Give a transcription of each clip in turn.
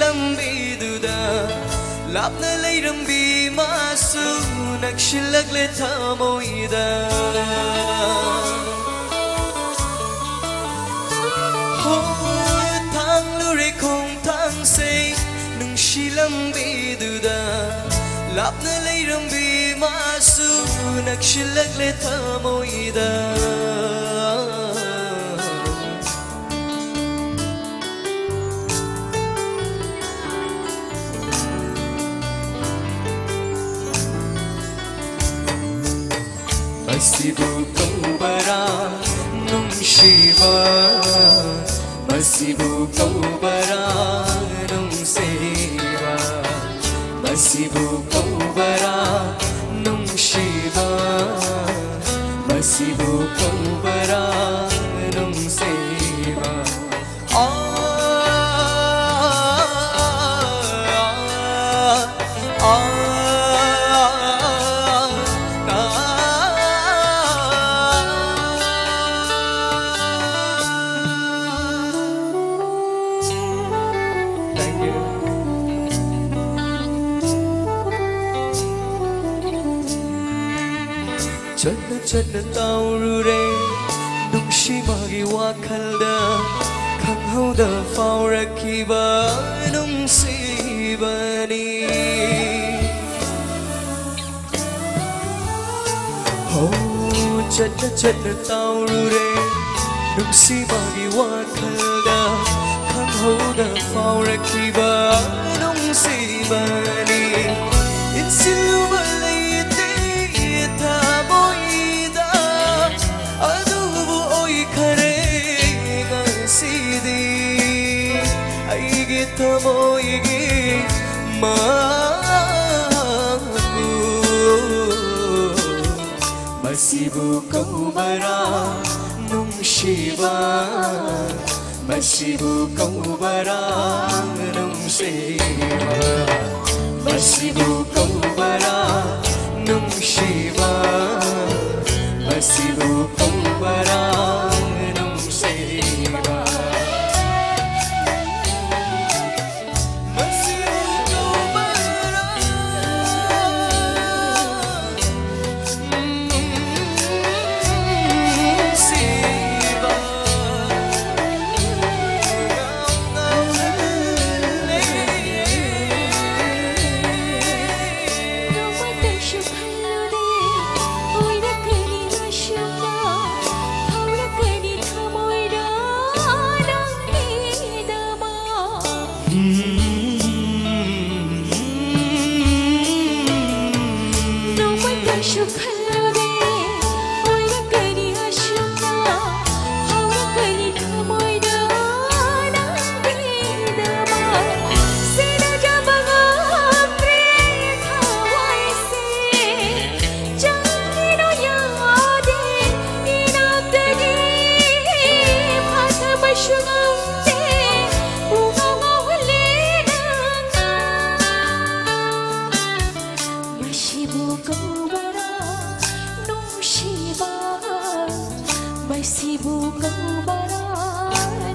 ꯂꯝꯕꯤꯗꯨꯗ ꯂꯥꯞꯅ ꯂꯩꯔꯝꯕꯤ ꯃꯥꯁꯨ ꯅꯛꯁꯤꯜꯂꯛꯂꯦ ꯊꯃꯣꯏꯗ ꯊꯥꯡꯂꯨꯔꯦ ꯈꯣꯡꯊꯥꯡꯁꯦ ꯅꯨꯡꯁꯤ ꯂꯝꯕꯤꯗꯨꯗ ꯂꯥꯞꯅ ꯂꯩꯔꯝꯕꯤ ꯃꯥꯁꯨ ꯅꯛꯁꯤꯜꯂꯛꯂꯦ ꯊꯃꯣꯏꯗ Masibu kaubara nungsiba Masibu kaubara nungsiba Masibu kaubara nungsiba Masibu kaubara nungsiba Chana taurure nungshimagi wakhalda khanghauda faurakiba nungsibani Oh chana taurure nungshimagi wakhalda khanghauda faurakiba nungsibani insiluba Tamoyigi maku Masibu kaubara nungshiba Masibu kaubara nungshiba Masibu kaubara nungshiba Masibu kaubara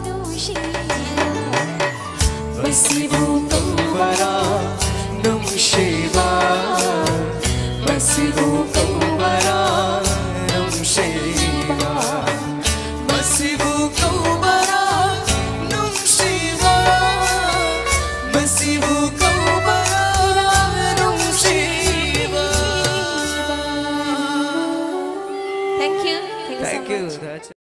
nungshiba Masibu kaubara